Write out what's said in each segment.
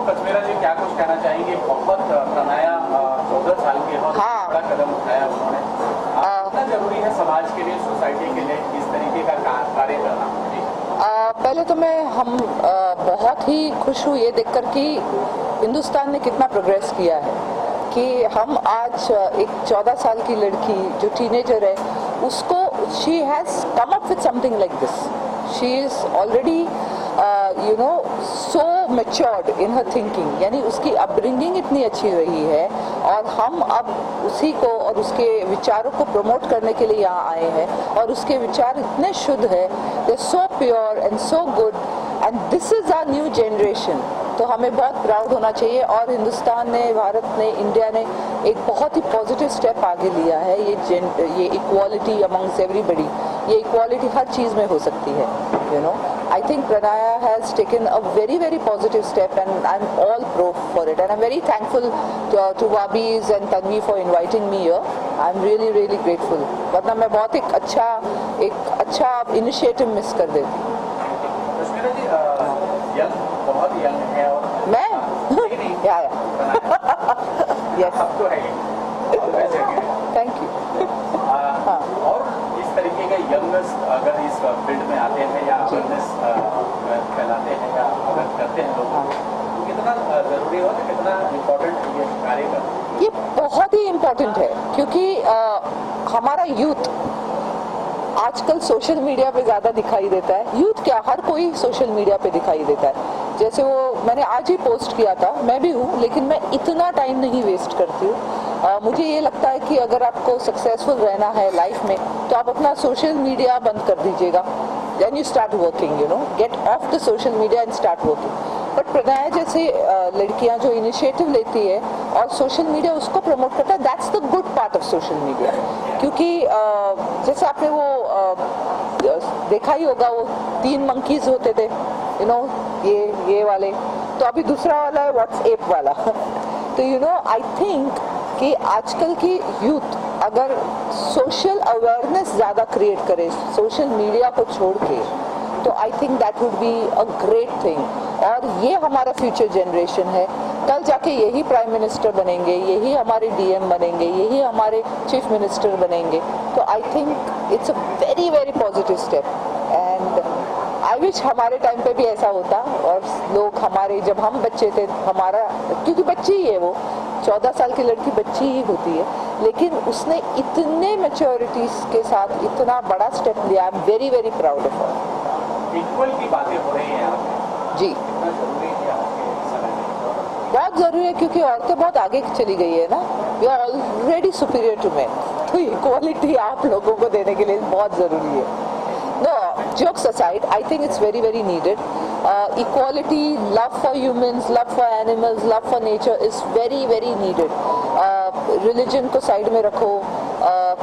कश्मीरा जी क्या कुछ कहना चाहेंगे? बहुत तनाया 14 साल के और बड़ा कदम उठाया उन्होंने। कितना जरूरी है समाज के लिए, सोसाइटी के लिए इस तरीके का कार्य करना? पहले तो हम बहुत ही खुश हूँ ये देखकर कि हिंदुस्तान ने कितना प्रोग्रेस किया है कि हम आज एक 14 साल की लड़की जो टीनेजर है उसको she has come up with something like this. She is already so matured in her thinking, यानी उसकी अपब्रिंगिंग इतनी अच्छी रही है और हम अब उसी को और उसके विचारों को प्रमोट करने के लिए यहाँ आए हैं और उसके विचार इतने शुद्ध है, they are so pure and so good and this is our new generation. तो हमें बहुत प्राउड होना चाहिए और हिंदुस्तान ने, भारत ने, इंडिया ने एक बहुत ही पॉजिटिव स्टेप आगे लिया है. ये इक्वालिटी अमंग्स एवरीबडी, ये इक्वालिटी हर चीज़ में हो सकती है. I think Pranaya has taken a very very positive step and I'm all pro for it and I'm very thankful to Wabis and Tanvi for inviting me here. I'm really really grateful. वरना मैं बहुत एक अच्छा initiative miss कर देती. कश्मीरा जी बहुत young है और मैं या यस अब तो है. Thank you. और इस तरीके के यंगेस्ट अगर इस फील्ड में आते हैं या अवेयरनेस फैलाते हैं या अगर करते हैं लोग तो कितना ज़रूरी हो, कितना इम्पोर्टेंट ये कार्य करना? ये बहुत ही इम्पोर्टेंट है क्योंकि हमारा यूथ आजकल सोशल मीडिया पे ज़्यादा दिखाई देता है. यूथ क्या, हर कोई सोशल मीडिया पे दिखाई देता है. जैसे वो मैंने आज ही पोस्ट किया था, मैं भी हूँ लेकिन मैं इतना टाइम नहीं वेस्ट करती हूँ. मुझे ये लगता है कि अगर आपको सक्सेसफुल रहना है लाइफ में तो आप अपना सोशल मीडिया बंद कर दीजिएगा. Then you start working, get off the social media and start working. But Pranaya जैसे लड़कियां जो इनिशिएटिव लेती है और सोशल मीडिया उसको प्रमोट करता है, that's the good part of social media. क्योंकि जैसे आपने वो देखा ही होगा, वो 3 मंकीज होते थे, ये वाले. तो अभी दूसरा वाला है व्हाट्सएप वाला. तो आई थिंक कि आजकल की यूथ अगर सोशल अवेयरनेस ज़्यादा क्रिएट करे सोशल मीडिया को छोड़ के, तो I think that would be a great thing. और ये हमारा फ्यूचर जनरेशन है. कल जाके यही प्राइम मिनिस्टर बनेंगे, यही हमारे डीएम बनेंगे, यही हमारे चीफ मिनिस्टर बनेंगे. तो आई think it's a very very positive step and I wish हमारे टाइम पे भी ऐसा होता और लोग हमारे, जब हम बच्चे थे, हमारा, क्योंकि बच्ची ही है वो, 14 साल की लड़की बच्ची ही होती है, लेकिन उसने इतने मैच्योरिटीज के साथ इतना बड़ा स्टेप लिया. I am very very proud of her. Equal की बातें हो रही हैं जी, बहुत ज़रूरी है क्योंकि औरतें बहुत आगे चली गई है ना. We are already superior to man. तो इक्वालिटी आप लोगों को देने के लिए बहुत ज़रूरी है. No, jokes aside, I think it's very very needed. Equality, love for humans, love for animals, love for nature is very very needed. Religion को साइड में रखो,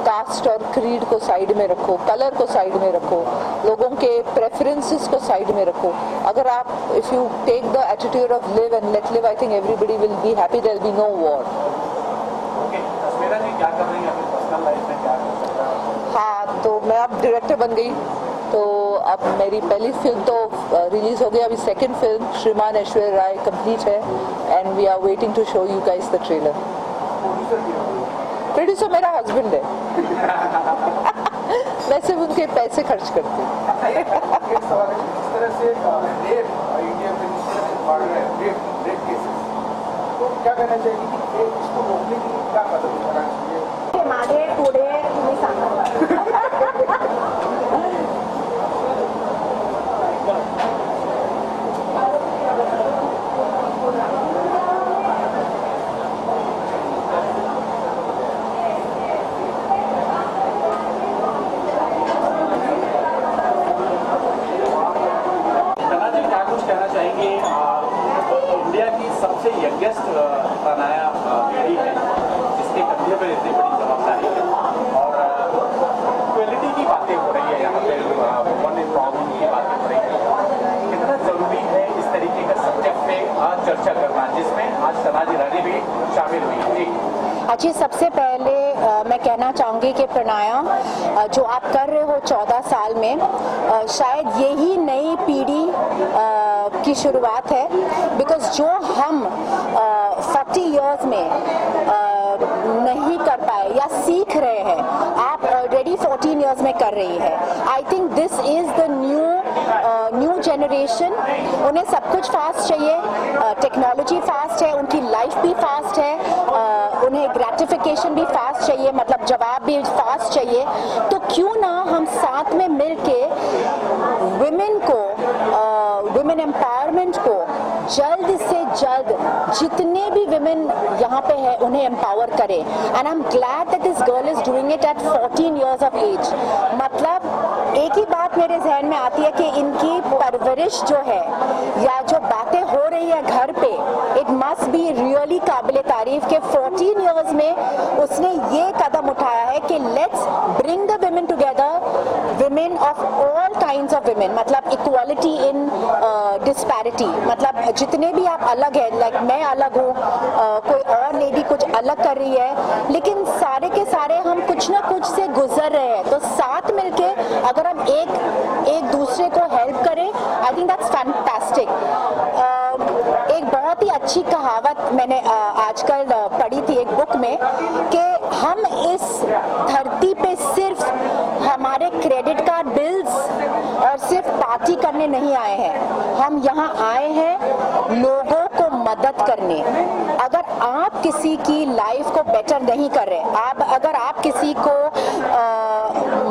कास्ट और क्रीड को साइड में रखो, कलर को साइड में रखो, लोगों के प्रेफरेंसेस को साइड में रखो. अगर आप, if you take the attitude of live and let live, I think everybody will be happy. There will be no war. Okay, Kashmira जी क्या कर रही हैं अपनी पर्सनल लाइफ में, क्या कर सकता है? हाँ, तो मैं अब डायरेक्टर बन गई. तो अब मेरी पहली फिल्म तो रिलीज हो गई. अभी second film Shriman Aishwarya Rai complete है and we are waiting to show you guys the trailer. Producer मेरा हस्बैंड है. मैं सिर्फ उनके पैसे खर्च करती हूँ. क्या कहना चाहिए कि इसको रोकने के लिए क्या कदम उठाना चाहिए? मागे पुढे तुम्ही सांगा. इंडिया की सबसे यंगेस्ट तनाया लेडी है जिसके कंधे पर इतनी बड़ी जवाबदारी है और इक्वलिटी की बातें हो रही है यहाँ पे, वुमन एम्पावरमेंट की बातें हो रही है. कितना जरूरी है इस तरीके का सब्जेक्ट पे चर्चा करना जिसमें आज सनाजी रानी भी शामिल हुई. अच्छी, सबसे पहले मैं कहना चाहूँगी कि प्राणायाम जो आप कर रहे हो 14 साल में, शायद यही नई पीढ़ी की शुरुआत है। बिकॉज जो हम 40 इयर्स में नहीं कर पाए या सीख रहे हैं, आप ऑलरेडी 14 इयर्स में कर रही है। I think this is the new generation. उन्हें सब कुछ फास्ट चाहिए, टेक्नोलॉजी फास्ट है, उनकी लाइफ भी फास्ट है, उन्हें ग्रेटिफिकेशन भी फास्ट चाहिए, मतलब जवाब भी फास्ट चाहिए। तो क्यों ना हम साथ में मिलके वुमेन एम्पावरमेंट को जल्द से जल्द जितने भी विमेन यहाँ पे है उन्हें एम्पावर करें। And I am glad that this girl is doing it at 14 years of age. मतलब एक ही बात मेरे जहन में आती है कि इनकी परवरिश जो है या जो बातें हो रही है घर पे, इट मस्ट बी रियली काबिल तारीफ के 14 इयर्स में उसने ये कदम उठाया है कि let's bring the women together, women of all kinds of women, मतलब इक्वालिटी इन डिस्पैरिटी। मतलब जितने भी आप अलग हैं, लाइक मैं अलग हूँ, कोई और लेडी कुछ अलग कर रही है, लेकिन सारे के सारे हम कुछ ना कुछ से गुजर रहे हैं। तो साथ मिलके अगर हम एक दूसरे को हेल्प करें, आई थिंक दैट्स फैंटास्टिक। एक बहुत ही अच्छी कहावत मैंने आजकल पढ़ी थी एक बुक में कि हम इस धरती पे सिर्फ हमारे क्रेडिट कार्ड बिल्स और सिर्फ पार्टी करने नहीं आए हैं, हम यहाँ आए हैं लोगों को मदद करने। अगर आप किसी की लाइफ को बेटर नहीं कर रहे, अगर आप किसी को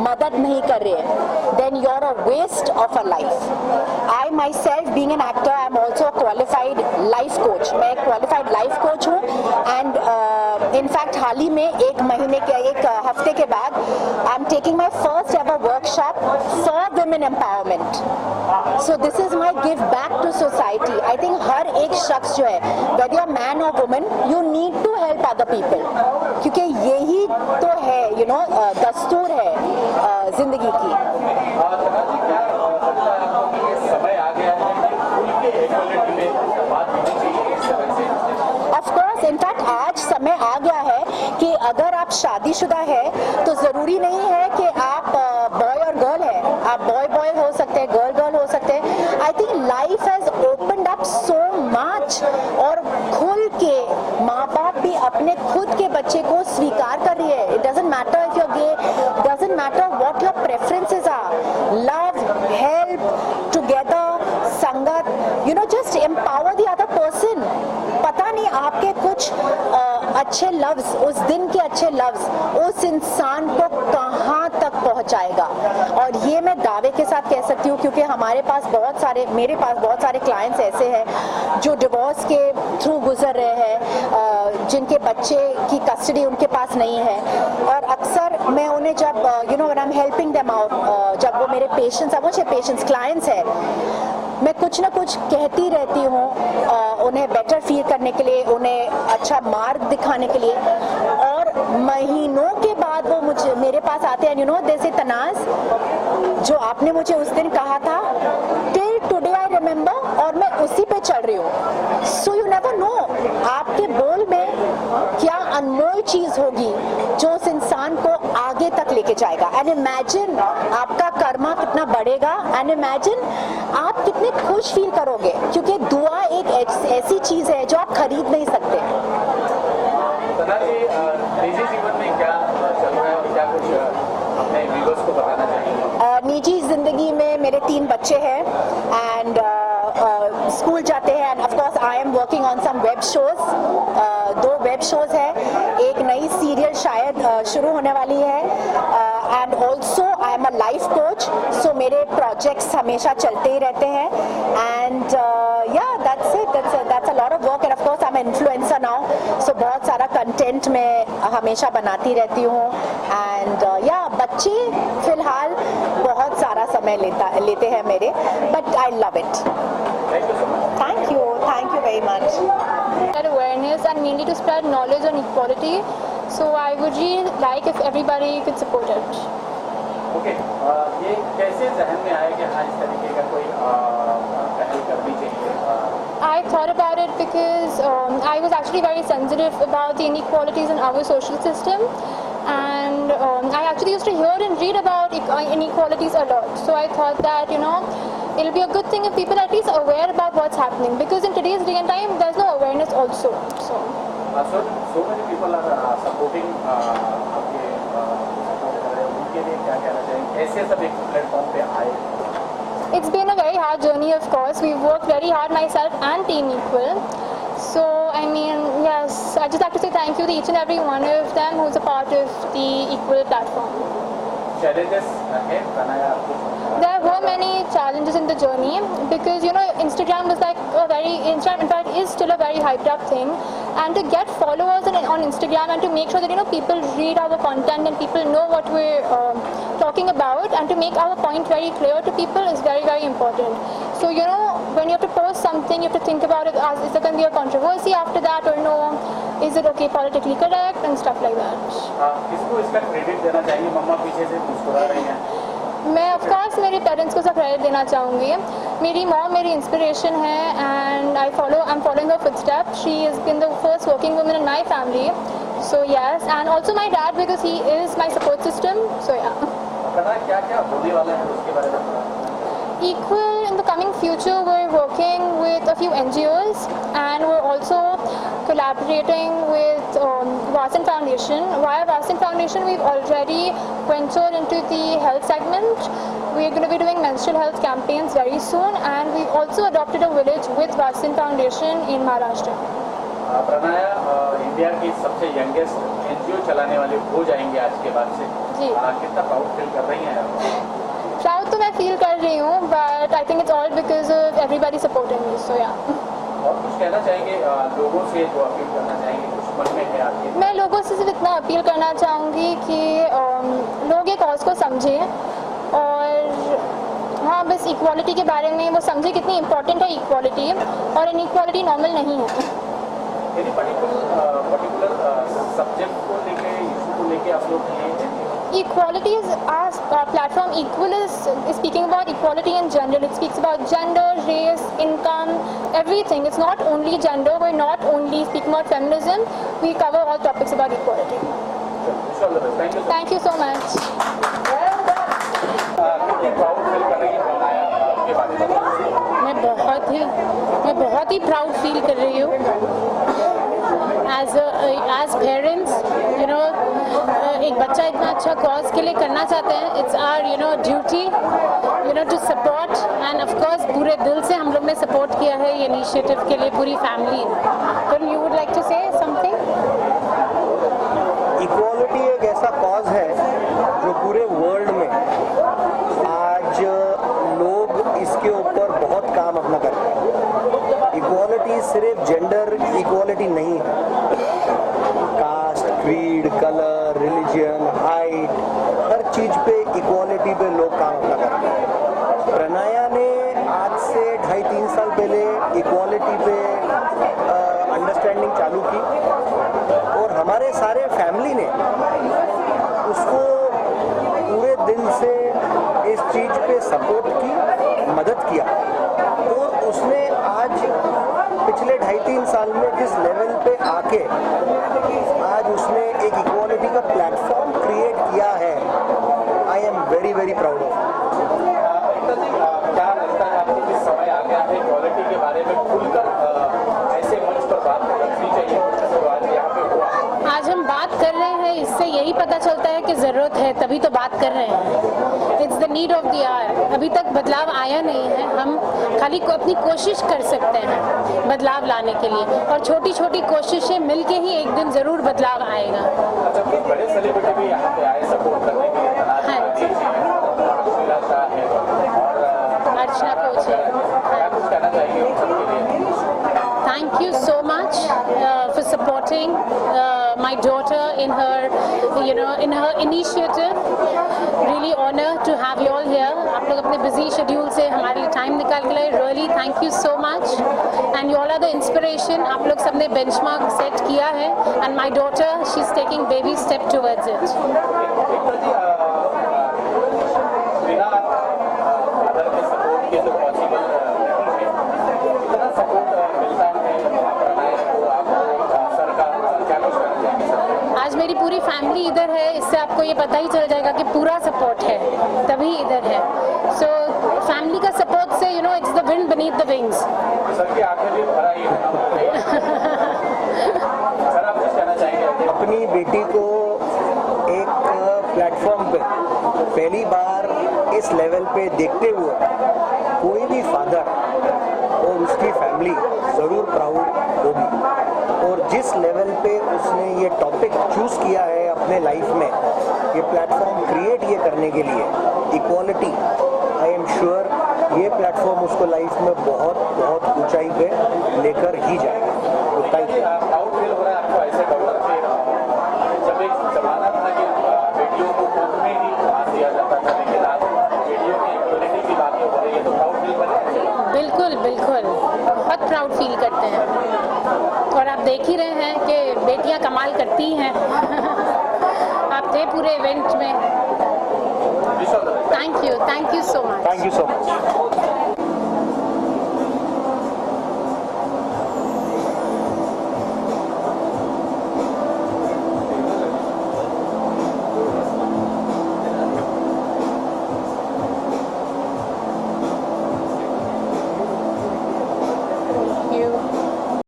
मदद नहीं कर रहे, then you're a waste of a life. I myself being an actor, I am also a qualified life coach. मैं एक qualified life coach हूँ and in fact हाल ही में एक हफ्ते के बाद I'm taking my first ever workshop for women empowerment. So this is my give back to society. I think हर एक शख्स जो है, whether you're man or woman, you need to help other people. क्योंकि यही तो है, you know, दस्तूर है जिंदगी की। समय आ गया है उनके इक्वालिटी में बात होनी चाहिए इस तरह से। ऑफ कोर्स, इनफैक्ट आज समय आ गया है कि अगर आप शादीशुदा है तो ज़रूरी नहीं है कि आप बॉय और गर्ल है, आप बॉय हो सकते हैं, गर्ल हो सकते हैं। I think life has opened up so much और खुल के माँ बाप भी अपने खुद के बच्चे को स्वीकार कर रही है। It doesn't matter if you are gay, doesn't matter what your preferences are, love, help, together, संगत, you know, just empower the other person. पता नहीं आपके कुछ अच्छे लफ्ज, उस दिन के अच्छे लफ्ज उस इंसान को कहाँ तक पहुँचाएगा। और ये मैं दावे के साथ कह सकती हूँ क्योंकि मेरे पास बहुत सारे क्लाइंट्स ऐसे हैं जो डिवोर्स के थ्रू गुजर रहे हैं, जिनके बच्चे की कस्टडी उनके पास नहीं है। और अक्सर मैं उन्हें जब when I am helping them out, जब वो मेरे पेशेंट्स क्लाइंट्स हैं, मैं कुछ ना कुछ कहती रहती हूँ उन्हें बेटर फील करने के लिए, उन्हें अच्छा मार्ग दिखाने के लिए। और महीनों के बाद वो मेरे पास आते हैं, यू नो, जैसे तनाज जो आपने मुझे उस दिन कहा था, टिल टुडे आई रिमेम्बर, और मैं उसी पे चल रही हूँ। सो यू नेवर नो आपके बोल में क्या अनमोल चीज होगी जो उस इंसान को आगे तक लेके जाएगा। एंड इमेजिन आपका कर्मा कितना बढ़ेगा, एंड इमेजिन आप कितने खुश फील करोगे, क्योंकि दुआ एक ऐसी चीज है जो आप खरीद नहीं सकते। सना जी, निजी जीवन में क्या चल रहा है और क्या कुछ अपने व्यूअर्स को बताना चाहिए? निजी जिंदगी में मेरे 3 बच्चे हैं एंड स्कूल जाते हैं, and of course I am working on some web shows. 2 web shows है, एक नई सीरियल शायद शुरू होने वाली है, and also I am a life coach. So मेरे प्रोजेक्ट्स हमेशा चलते ही रहते हैं, and that's a lot of work, and of course I'm an influencer now, so बहुत सारा कंटेंट मैं हमेशा बनाती रहती हूँ। एंड बच्चे फिलहाल बहुत सारा समय लेते हैं मेरे, but I love it. Thank you very much. Spread awareness and mainly to spread knowledge on equality, so I would really like if everybody could support it. Okay, ये कैसे जहन में आया कि हाँ इस तरीके का कोई पहल करनी चाहिए? I thought about it because I was actually very sensitive about the inequalities in our social system, and I actually used to hear and read about inequalities a lot. So I thought that, you know, it'll be a good thing if people are at least aware about what's happening, because in today's day and time there's no awareness also. So many people are supporting आपके support कर रहे हैं, उनके लिए क्या कहना चाहेंगे? ऐसे सब एक प्लेटफॉर्म पे आए. it's been a very hard journey, of course. We've worked very hard, myself and Team Equal. So, I mean, yes, I just like to say thank you to each and every one of them who's a part of the Equal platform. Challenges है बनाया आपको? There were many challenges in the journey because, you know, Instagram was like Instagram in fact is still a very hyped up thing, and to get followers on Instagram and to make sure that, you know, people read our content and people know what we're talking about, and to make our point very clear to people is very, very important. So, you know, when you have to post something, you have to think about it as, is there going to be a controversy after that or no? Is it okay politically correct and stuff like that. किसको इसका credit देना चाहिए? मम्मा पीछे से मुस्कुरा रही हैं. मैं ऑफ कोर्स मेरे पेरेंट्स को सब क्रेडिट देना चाहूँगी. मेरी मॉम मेरी इंस्पिरेशन है and I am following her footstep. She is been the first working woman in my family. So yes, and also my dad because he is my support system. So yeah क्या होने वाला है उसके बारे में? Equal, in the coming future, we're working with a few NGOs and we're also collaborating with Vasan Foundation. Via Vasan Foundation, we've already ventured into the health segment. We're going to be doing menstrual health campaigns very soon, and we also adopted a village with Vasan Foundation in Maharashtra. Pranaya India की सबसे youngest NGO चलाने वाले हो जाएंगे आज के बाद से. जी. कितना प्राउड फील कर रही हैं? प्राउड तो मैं फील कर रही हूँ, but I think it's all because of everybody supporting me. So yeah. और कुछ कहना चाहेंगे लोगों से, जो अपील करना चाहेंगे कुछ मन में है आपके? मैं लोगों से सिर्फ इतना अपील करना चाहूँगी कि लोग ये कॉज को समझें और हाँ, बस इक्वालिटी के बारे में वो समझे कितनी इम्पोर्टेंट है इक्वालिटी, और इनइक्वालिटी नॉर्मल नहीं है. यदि पर्टिकुलर सब्जेक्ट को लेके, इशू को लेके आप लोग Equality is our platform. Equal is speaking about equality in general. It speaks about gender, race, income, everything. It's not only gender. We're not only speaking about feminism. We cover all topics about equality. Thank you so much. मैं बहुत ही proud feel कर रही हूँ. As parents, you know, एक बच्चा इतना अच्छा cause के लिए करना चाहते हैं. It's our, you know, duty, you know, to support, and of course पूरे दिल से हम लोग ने सपोर्ट किया है ये इनिशिएटिव के लिए, पूरी family. So you would like to say something? Equality एक ऐसा कॉज है जो पूरे वर्ल्ड में आज लोग इसके ऊपर बहुत काम अपना कर रहे हैं. इक्वालिटी सिर्फ जेंडर इक्वालिटी नहीं है. Caste, creed, colour, religion, height, हर चीज पे इक्वालिटी पे लोग काम अपना कर रहे हैं. प्रणया ने आज से 2.5-3 साल पहले इक्वालिटी पे अंडरस्टैंडिंग चालू की, और हमारे सारे फैमिली ने उसको पूरे दिल से इस चीज पे सपोर्ट की, मदद किया, और उसने आज पिछले 2.5-3 साल में जिस लेवल पे आके आज उसने एक इक्वालिटी का प्लेटफॉर्म क्रिएट किया है, I am very very proud of. क्या लगता है आपको जिस समय आ गया है इक्वालिटी के बारे में खुलकर ऐसे मंच पर बात करनी चाहिए, तो आज यहाँ पे हुआ? आज हम बात कर रहे हैं, इससे यही पता चलता है कि ज़रूरत है, तभी तो बात कर रहे हैं. It's the need of the hour. अभी तक बदलाव आया नहीं है. हम खाली अपनी कोशिश कर सकते हैं बदलाव लाने के लिए, और छोटी छोटी कोशिशें मिलके ही एक दिन ज़रूर बदलाव आएगा. अच्छा, कुछ बड़े सेलिब्रिटी भी यहाँ पे आए सपोर्ट करने के लिए. अर्चना कोच है. कुछ कहना चाहिए उन सबके लिए? Thank you so much for supporting my daughter in her initiative. Really honored to have you all here. आप लोग अपने busy schedule से हमारे लिए time निकाल के लाए. Really thank you so much. And you all are the inspiration. आप लोग सबने benchmark set किया है, and my daughter, she's taking baby step towards it. बिना अदर के सपोर्ट के तो पॉसिबल इतना सपोर्ट मिलता है प्रणया को, आपको, सरकार, क्या कुछ करना चाहिए? आज मेरी पूरी फैमिली इधर है इससे आपको ये पता ही चल जाएगा कि पूरा सपोर्ट है, तभी इधर है। सो फैमिली का सपोर्ट से it's the wind beneath the wings. Sir की आंखें भी भरा ही सर आप कुछ कहना चाहेंगे? अपनी बेटी को एक प्लेटफॉर्म पे पहली बार इस लेवल पे देखते हुए कोई भी फादर और उसकी फैमिली ज़रूर प्राउड होगी। और जिस लेवल पे उसने ये टॉपिक चूज़ किया है अपने लाइफ में, ये प्लेटफॉर्म क्रिएट ये करने के लिए, इक्वालिटी, आई एम श्योर ये प्लेटफॉर्म उसको लाइफ में बहुत बहुत ऊंचाई पे लेकर ही जाएगा। तो थैंक यू। प्राउड फील हो रहा है आपको ऐसे डॉक्टर थे? जब एक जमाना था कि बेटियों को कोर्ट में ही मार दिया जाता था, लेकिन आज बेटियों की इक्वलिटी की बातें हो रही है, तो प्राउड फील कर रहे हैं? बिल्कुल बिल्कुल, बहुत प्राउड फील करते हैं। और आप देख ही रहे हैं कि बेटियां कमाल करती हैं। आप थे पूरे इवेंट में। Thank you so much. Thank you so much.